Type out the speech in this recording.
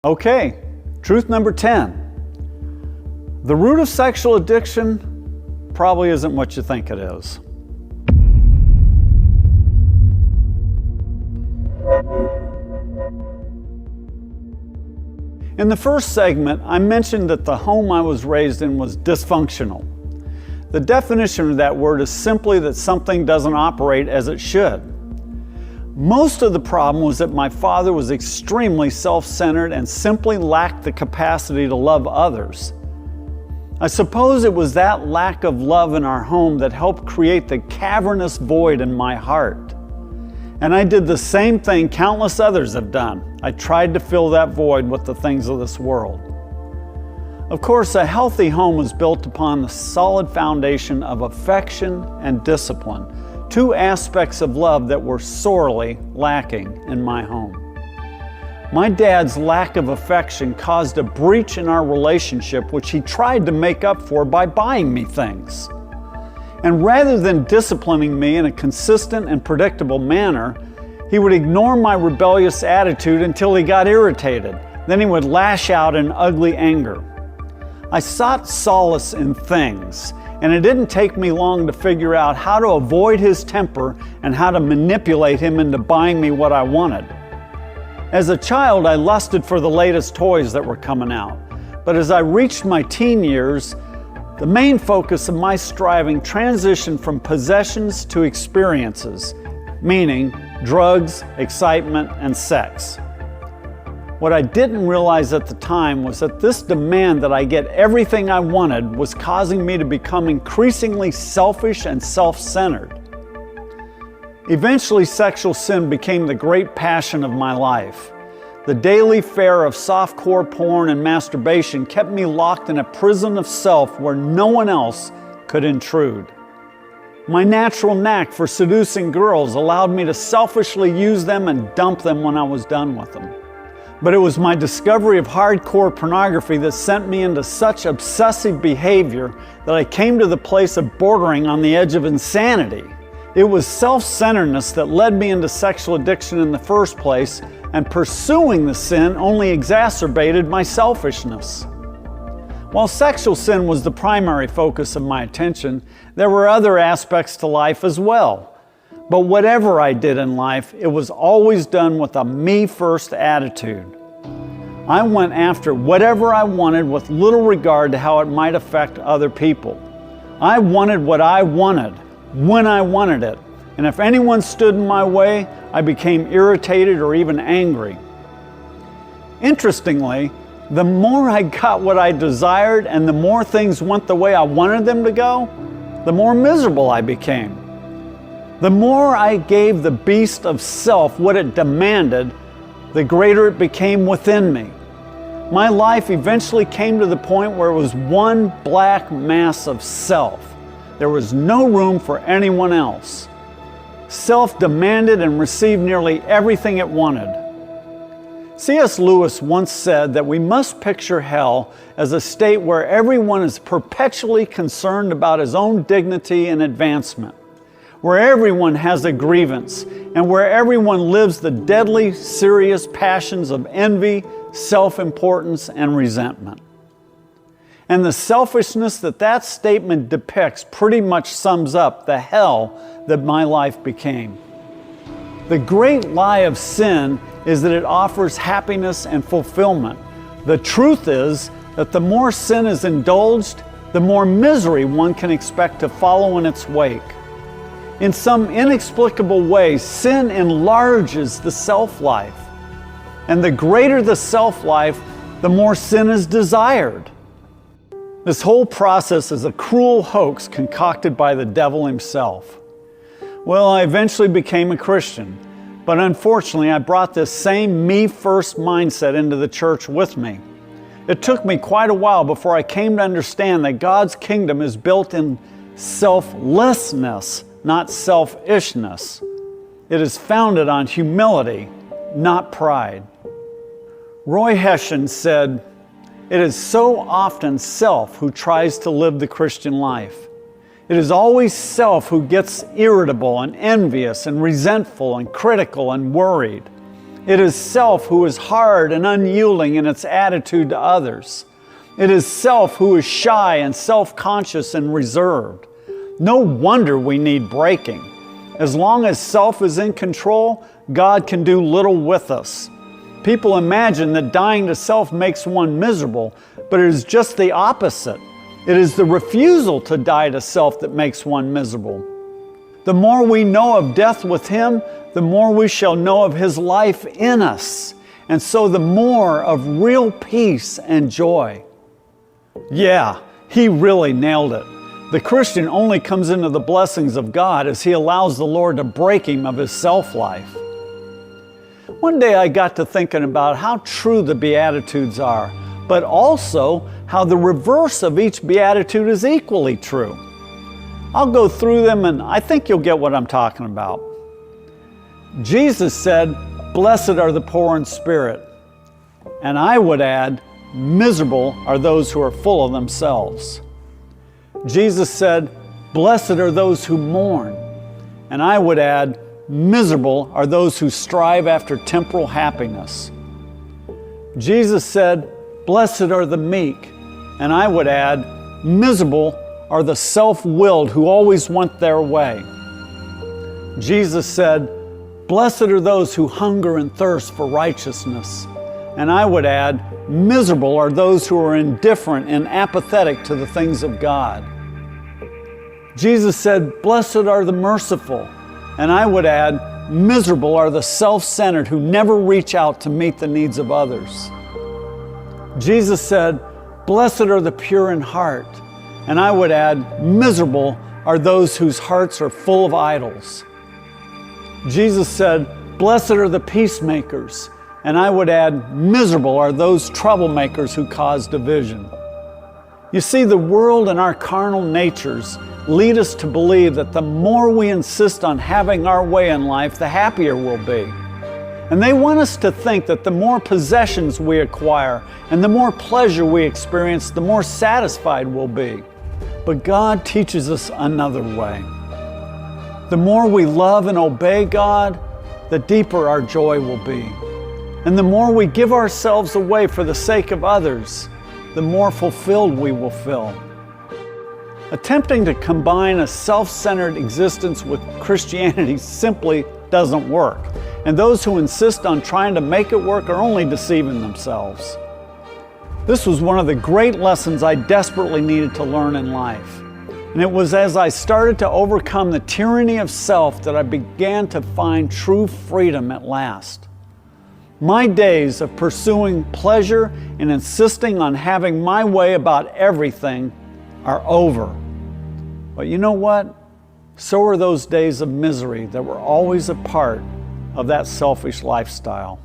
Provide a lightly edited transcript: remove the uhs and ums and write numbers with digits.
Okay, truth number 10. The root of sexual addiction probably isn't what you think it is. In the first segment, I mentioned that the home I was raised in was dysfunctional. The definition of that word is simply that something doesn't operate as it should. Most of the problem was that my father was extremely self-centered and simply lacked the capacity to love others. I suppose it was that lack of love in our home that helped create the cavernous void in my heart. And I did the same thing countless others have done. I tried to fill that void with the things of this world. Of course, a healthy home is built upon the solid foundation of affection and discipline, two aspects of love that were sorely lacking in my home. My dad's lack of affection caused a breach in our relationship, which he tried to make up for by buying me things. And rather than disciplining me in a consistent and predictable manner, he would ignore my rebellious attitude until he got irritated. Then he would lash out in ugly anger. I sought solace in things, and it didn't take me long to figure out how to avoid his temper and how to manipulate him into buying me what I wanted. As a child, I lusted for the latest toys that were coming out. But as I reached my teen years, the main focus of my striving transitioned from possessions to experiences, meaning drugs, excitement, and sex. What I didn't realize at the time was that this demand that I get everything I wanted was causing me to become increasingly selfish and self-centered. Eventually, sexual sin became the great passion of my life. The daily fare of softcore porn and masturbation kept me locked in a prison of self where no one else could intrude. My natural knack for seducing girls allowed me to selfishly use them and dump them when I was done with them. But it was my discovery of hardcore pornography that sent me into such obsessive behavior that I came to the place of bordering on the edge of insanity. It was self-centeredness that led me into sexual addiction in the first place, and pursuing the sin only exacerbated my selfishness. While sexual sin was the primary focus of my attention, there were other aspects to life as well. But whatever I did in life, it was always done with a me-first attitude. I went after whatever I wanted with little regard to how it might affect other people. I wanted what I wanted, when I wanted it, and if anyone stood in my way, I became irritated or even angry. Interestingly, the more I got what I desired and the more things went the way I wanted them to go, the more miserable I became. The more I gave the beast of self what it demanded, the greater it became within me. My life eventually came to the point where it was one black mass of self. There was no room for anyone else. Self demanded and received nearly everything it wanted. C.S. Lewis once said that we must picture hell as a state where everyone is perpetually concerned about his own dignity and advancement, where everyone has a grievance, and where everyone lives the deadly, serious passions of envy, self-importance, and resentment. And the selfishness that statement depicts pretty much sums up the hell that my life became. The great lie of sin is that it offers happiness and fulfillment. The truth is that the more sin is indulged, the more misery one can expect to follow in its wake. In some inexplicable way, sin enlarges the self-life. And the greater the self-life, the more sin is desired. This whole process is a cruel hoax concocted by the devil himself. Well, I eventually became a Christian, but unfortunately I brought this same me-first mindset into the church with me. It took me quite a while before I came to understand that God's kingdom is built in selflessness, not selfishness. It is founded on humility, not pride. Roy Hession said, "It is so often self who tries to live the Christian life. It is always self who gets irritable and envious and resentful and critical and worried. It is self who is hard and unyielding in its attitude to others. It is self who is shy and self-conscious and reserved. No wonder we need breaking. As long as self is in control, God can do little with us. People imagine that dying to self makes one miserable, but it is just the opposite. It is the refusal to die to self that makes one miserable. The more we know of death with Him, the more we shall know of His life in us, and so the more of real peace and joy. Yeah, he really nailed it. The Christian only comes into the blessings of God as he allows the Lord to break him of his self-life. One day I got to thinking about how true the Beatitudes are, but also how the reverse of each Beatitude is equally true. I'll go through them and I think you'll get what I'm talking about. Jesus said, "Blessed are the poor in spirit." And I would add, "Miserable are those who are full of themselves." Jesus said, "Blessed are those who mourn." And I would add, "Miserable are those who strive after temporal happiness." Jesus said, "Blessed are the meek." And I would add, "Miserable are the self-willed who always want their way." Jesus said, "Blessed are those who hunger and thirst for righteousness." And I would add, "Miserable are those who are indifferent and apathetic to the things of God." Jesus said, "Blessed are the merciful." And I would add, "Miserable are the self-centered who never reach out to meet the needs of others." Jesus said, "Blessed are the pure in heart." And I would add, "Miserable are those whose hearts are full of idols." Jesus said, "Blessed are the peacemakers." And I would add, "Miserable are those troublemakers who cause division." You see, the world and our carnal natures lead us to believe that the more we insist on having our way in life, the happier we'll be. And they want us to think that the more possessions we acquire and the more pleasure we experience, the more satisfied we'll be. But God teaches us another way. The more we love and obey God, the deeper our joy will be. And the more we give ourselves away for the sake of others, the more fulfilled we will feel. Attempting to combine a self-centered existence with Christianity simply doesn't work. And those who insist on trying to make it work are only deceiving themselves. This was one of the great lessons I desperately needed to learn in life. And it was as I started to overcome the tyranny of self that I began to find true freedom at last. My days of pursuing pleasure and insisting on having my way about everything are over. But you know what? So are those days of misery that were always a part of that selfish lifestyle.